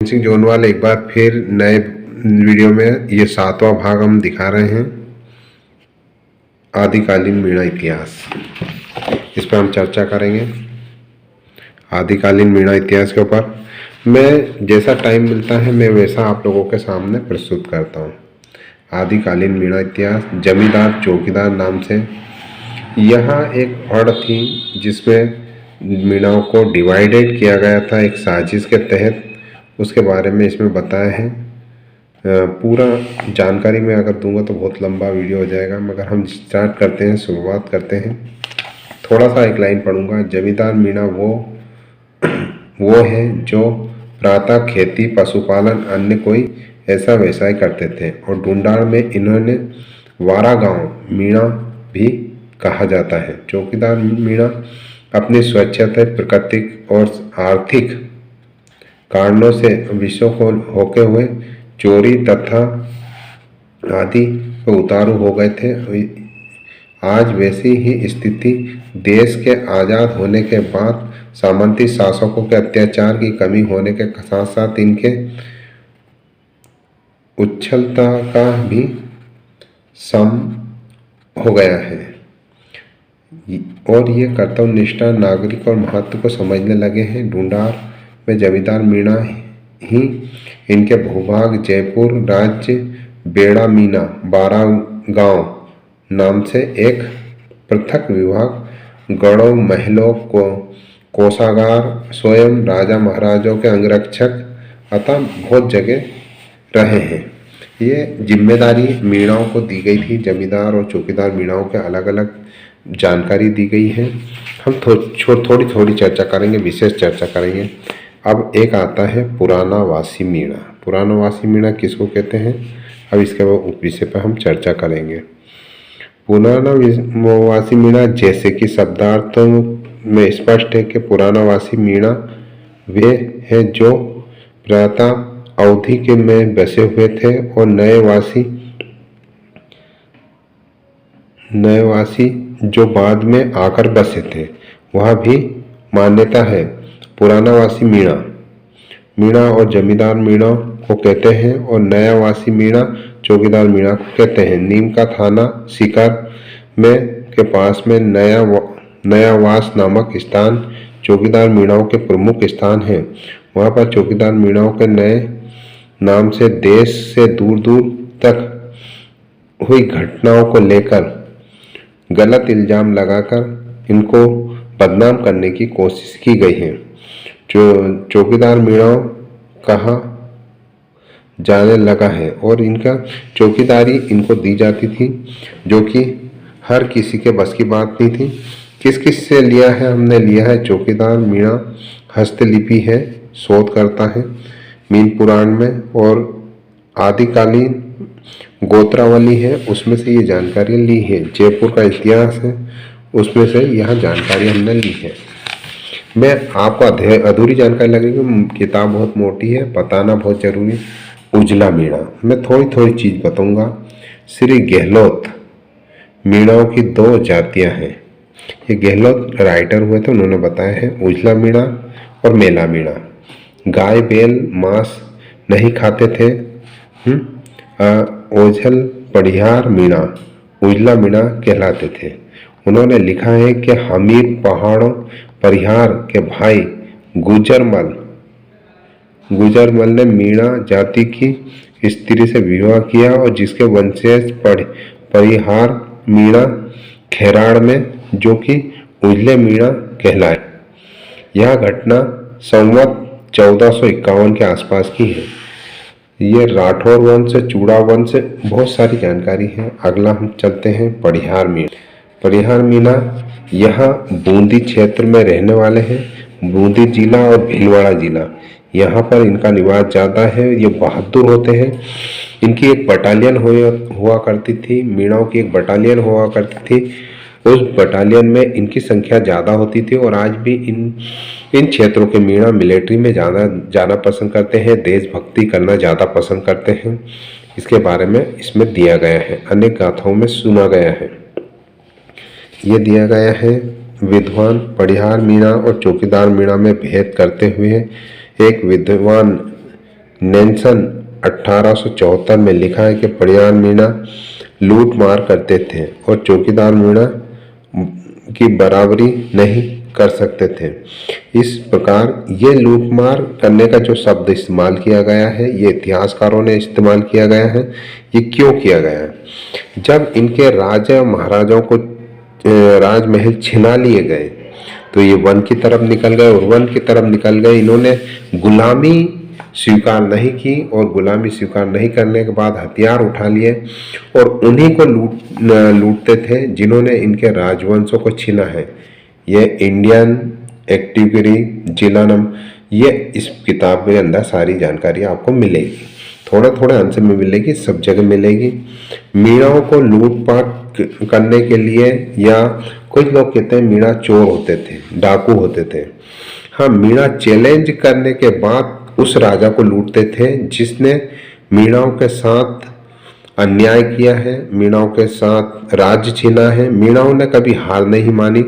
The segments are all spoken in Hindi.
सिंह जोनवाल एक बार फिर नए वीडियो में ये 7वां भाग हम दिखा रहे हैं, आदिकालीन मीणा इतिहास। इस पर हम चर्चा करेंगे आदिकालीन मीणा इतिहास के ऊपर। मैं जैसा टाइम मिलता है मैं वैसा आप लोगों के सामने प्रस्तुत करता हूँ। आदिकालीन मीणा इतिहास जमींदार चौकीदार नाम से यहाँ एक फड़ थी जिसमें मीणाओं को डिवाइडेड किया गया था एक साजिश के तहत। उसके बारे में इसमें बताया है। पूरा जानकारी मैं अगर दूंगा तो बहुत लंबा वीडियो हो जाएगा, मगर हम स्टार्ट करते हैं, शुरुआत करते हैं। थोड़ा सा एक लाइन पढ़ूंगा। जमींदार मीणा वो है जो प्रातः खेती पशुपालन अन्य कोई ऐसा व्यवसाय करते थे, और ढूंढाड़ में इन्होंने वारा गांव मीणा भी कहा जाता है। चौकीदार मीणा अपनी स्वच्छता प्राकृतिक और आर्थिक कारणों से विषयों को होते हुए चोरी तथा आदि पर उतारू हो गए थे। आज वैसी ही स्थिति देश के आज़ाद होने के बाद सामंती शासकों के अत्याचार की कमी होने के साथ साथ इनके उच्छलता का भी सम हो गया है, और ये कर्तव्यनिष्ठा नागरिक और महत्व को समझने लगे हैं। ढूंढाड़ में जमींदार मीणा ही इनके भूभाग जयपुर राज्य बेड़ा मीना 12 गांव नाम से एक पृथक विभाग, गढ़ों महलों को कोषागार, स्वयं राजा महाराजों के अंगरक्षक अतः बहुत जगह रहे हैं। ये जिम्मेदारी मीणाओं को दी गई थी। जमींदार और चौकीदार मीणाओं के अलग अलग जानकारी दी गई है। हम थोड़ी थोड़ी चर्चा करेंगे, विशेष चर्चा करेंगे। अब एक आता है पुराना वासी मीणा। पुराना वासी मीणा किसको कहते हैं, अब इसके विषय पर हम चर्चा करेंगे। पुराना वासी मीणा जैसे कि शब्दार्थों में स्पष्ट है कि पुराना वासी मीणा वे हैं जो प्रातः अवधि के में बसे हुए थे, और नए वासी जो बाद में आकर बसे थे। वह भी मान्यता है। पुराना वासी मीणा और जमींदार मीणा को कहते हैं, और नया वासी मीणा चौकीदार मीणा को कहते हैं। नीम का थाना सीकर में के पास में नया वास नामक स्थान चौकीदार मीणाओं के प्रमुख स्थान है। वहाँ पर चौकीदार मीणाओं के नए नाम से देश से दूर दूर तक हुई घटनाओं को लेकर गलत इल्जाम लगाकर इनको बदनाम करने की कोशिश की गई है। जो चौकीदार मीणाओं कहा जाने लगा है, और इनका चौकीदारी इनको दी जाती थी, जो कि हर किसी के बस की बात नहीं थी। किस किस से लिया है, हमने लिया है चौकीदार मीणा हस्तलिपि है, शोध करता है मीन पुराण में, और आदिकालीन गोत्रावली है उसमें से ये जानकारी ली है। जयपुर का इतिहास है उसमें से यह जानकारी हमने ली है। मैं आपको अधूरी जानकारी लगेगी, किताब बहुत मोटी है, बताना बहुत जरूरी है। उजला मीणा मैं थोड़ी थोड़ी चीज़ बताऊंगा। श्री गहलोत मीणाओं की 2 जातियां हैं। ये गहलोत राइटर हुए थे, उन्होंने बताया है उजला मीणा और मेला मीणा। गाय बैल मांस नहीं खाते थे। ओझल पढ़ियार मीणा उजला मीणा कहलाते थे। उन्होंने लिखा है कि हमीर पहाड़ों परिहार के भाई गुजरमल ने मीणा जाति की स्त्री से विवाह किया, और जिसके वंशज परिहार मीणा खेराड़ में, जो कि उजले मीणा कहलाए। यह घटना संवत 1451 के आसपास की है। ये राठौर वंश, चूड़ा वंश, बहुत सारी जानकारी है। अगला हम चलते हैं परिहार मीणा। परिहार मीणा यहाँ बूंदी क्षेत्र में रहने वाले हैं। बूंदी जिला और भीलवाड़ा जिला, यहाँ पर इनका निवास ज़्यादा है। ये बहादुर होते हैं। इनकी एक बटालियन हुआ करती थी, मीणाओं की एक बटालियन हुआ करती थी। उस बटालियन में इनकी संख्या ज़्यादा होती थी, और आज भी इन क्षेत्रों के मीणा मिलिट्री में जाना पसंद करते हैं, देशभक्ति करना ज़्यादा पसंद करते हैं। इसके बारे में इसमें दिया गया है, अनेक गाथाओं में सुना गया है। ये दिया गया है विद्वान परिहार मीणा और चौकीदार मीणा में भेद करते हुए एक विद्वान नेल्सन 1874 में लिखा है कि पड़ियार मीणा लूट मार करते थे और चौकीदार मीणा की बराबरी नहीं कर सकते थे। इस प्रकार ये लूटमार करने का जो शब्द इस्तेमाल किया गया है, ये इतिहासकारों ने इस्तेमाल किया गया है। ये क्यों किया गया है? जब इनके राजा महाराजाओं को राजमहल छिना लिए गए तो ये वन की तरफ निकल गए और वन की तरफ निकल गए इन्होंने गुलामी स्वीकार नहीं की और गुलामी स्वीकार नहीं करने के बाद हथियार उठा लिए और उन्हीं को लूटते थे जिन्होंने इनके राजवंशों को छीना है। ये इंडियन एक्टिवरी जिलानम, ये इस किताब के अंदर सारी जानकारी आपको मिलेगी, थोड़ा थोड़ा अंश में मिलेगी, सब जगह मिलेगी। मीणाओं को लूटपाट करने के लिए, या कुछ लोग कहते हैं मीणा चोर होते थे, डाकू होते थे। हाँ, मीणा चैलेंज करने के बाद उस राजा को लूटते थे जिसने मीणाओं के साथ अन्याय किया है, मीणाओं के साथ राज्य छीना है। मीणाओं ने कभी हार नहीं मानी।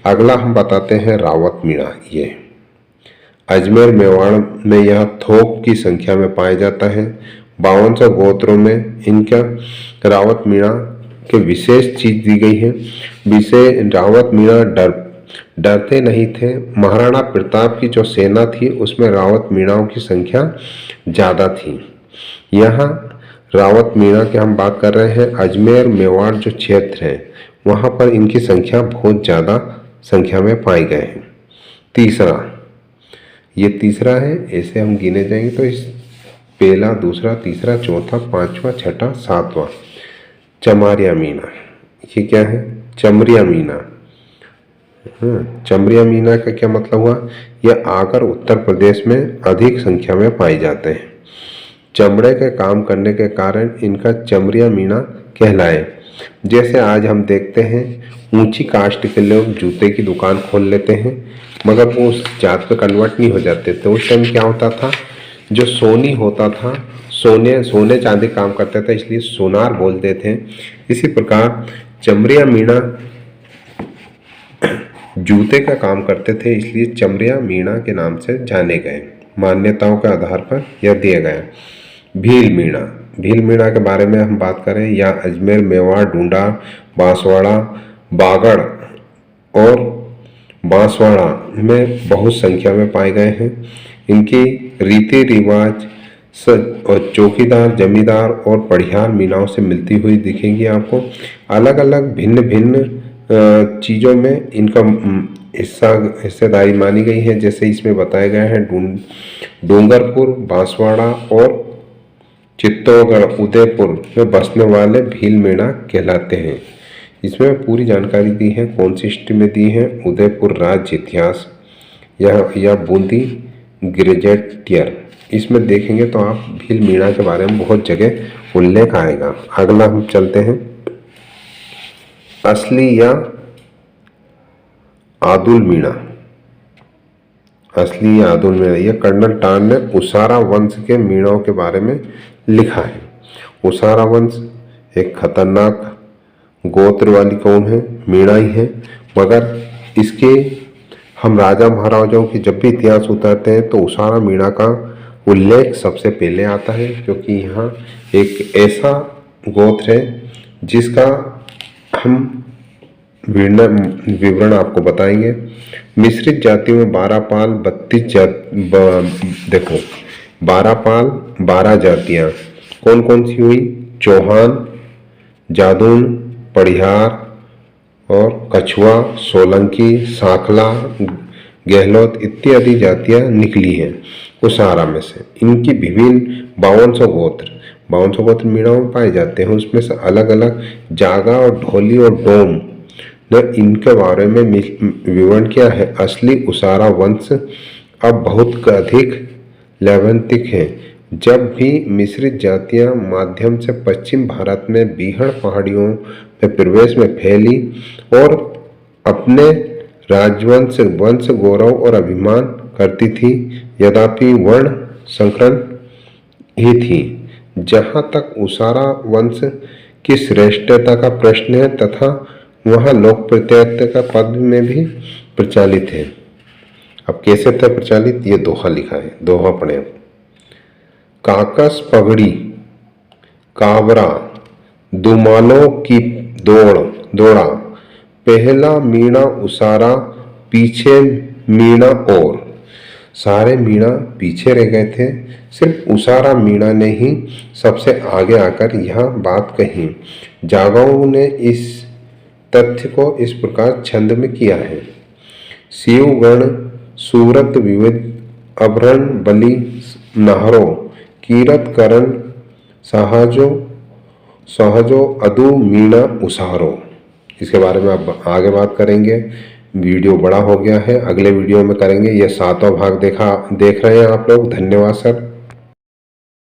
अगला हम बताते हैं रावत मीणा। ये अजमेर मेवाड़ में यह थोक की संख्या में पाया जाता है। 5200 गोत्रों में इनका रावत मीणा के विशेष चीज दी गई है। विशेष रावत मीणा डरते नहीं थे। महाराणा प्रताप की जो सेना थी उसमें रावत मीणाओं की संख्या ज़्यादा थी। यहाँ रावत मीणा की हम बात कर रहे हैं। अजमेर मेवाड़ जो क्षेत्र है वहाँ पर इनकी संख्या बहुत ज़्यादा संख्या में पाई गए हैं। तीसरा, ये तीसरा है, ऐसे हम गिने जाएंगे तो इस पहला, दूसरा, तीसरा, चौथा, पांचवा, छठा, सातवां चमारिया मीणा। ये क्या है? चमरिया मीणा। चमरिया मीणा का क्या मतलब हुआ? यह आकर उत्तर प्रदेश में अधिक संख्या में पाए जाते हैं। चमड़े के काम करने के कारण इनका चमरिया मीणा कहलाए। जैसे आज हम देखते हैं ऊंची कास्ट के लोग जूते की दुकान खोल लेते हैं मगर वो उस जात पे कन्वर्ट नहीं हो जाते। तो उस टाइम क्या होता था, जो सोनी होता था, सोने चांदी काम करता था, इसलिए सोनार बोलते थे। इसी प्रकार चमरिया मीणा जूते का काम करते थे, इसलिए चमरिया मीणा के नाम से जाने गए। मान्यताओं के आधार पर यह दिया गया। भील मीणा, भील मीणा के बारे में हम बात करें, या अजमेर, मेवाड़, डूंडा, बांसवाड़ा, बागड़ और बांसवाड़ा में बहुत संख्या में पाए गए हैं। इनकी रीति रिवाज और चौकीदार, जमींदार और पड़ियार मीणाओं से मिलती हुई दिखेंगी आपको। अलग अलग भिन्न भिन्न चीज़ों में इनका हिस्सेदारी मानी गई है। जैसे इसमें बताया गया है डूंगरपुर, बांसवाड़ा और चित्तौड़गढ़, उदयपुर में बसने वाले भील मीणा कहलाते हैं। इसमें पूरी जानकारी दी है, कौन सी हिस्ट्री में दी है, उदयपुर राज्य इतिहास या बूंदी ग्रेजेटियर। इसमें देखेंगे तो आप भील मीणा के बारे में बहुत जगह उल्लेख आएगा। अगला हम चलते हैं, असली या आदुल मीणा। असली या आदुल मीणा, यह कर्नल टान ने उसारा वंश के मीणाओं के बारे में लिखा है। उसारा वंश एक खतरनाक गोत्र वाली कौम है, मीणा ही है, मगर इसके हम राजा महाराजाओं की जब भी इतिहास उतारते हैं तो उसारा मीणा का उल्लेख सबसे पहले आता है, क्योंकि यहाँ एक ऐसा गोत्र है जिसका हम विवरण आपको बताएंगे। मिश्रित जातियों में 12 पाल 32 देखो 12 पाल 12 जातियाँ कौन कौन सी हुई? चौहान, जादून, पड़ियार और कछुआ, सोलंकी, साखला, गहलोत इत्यादि जातियाँ निकली हैं उसारा में से। इनकी विभिन्न 5200 गोत्र मीणाओं में पाए जाते हैं। उसमें से अलग अलग जागा और ढोली और डोम ने इनके बारे में विवरण किया है। असली उसारा वंश अब बहुत अधिक लैंगिक है। जब भी मिश्रित जातियां माध्यम से पश्चिम भारत में बीहड़ पहाड़ियों में प्रवेश में फैली और अपने राजवंश वंश गौरव और अभिमान करती थी, यद्यपि वर्ण संकरण ही थी। जहाँ तक उसारा वंश की श्रेष्ठता का प्रश्न है तथा वहाँ लोकप्रियता का पद में भी प्रचलित है। अब कैसे था प्रचलित, ये दोहा लिखा है, दोहा पढ़े। काकस पगड़ी, काबरा, दुमालों की दौड़ा, पहला मीणा उसारा, पीछे मीणा और। सारे मीणा पीछे रह गए थे, सिर्फ उसारा मीणा ने ही सबसे आगे आकर यह बात कही। जागों ने इस तथ्य को इस प्रकार छंद में किया है। शिवगण सूरत विविध, अभरण बलि नहरो, कीरत करण सहजो अदु मीणा उसारो। इसके बारे में अब आगे बात करेंगे। वीडियो बड़ा हो गया है, अगले वीडियो में करेंगे। यह 7वां भाग देख रहे हैं आप लोग। धन्यवाद सर।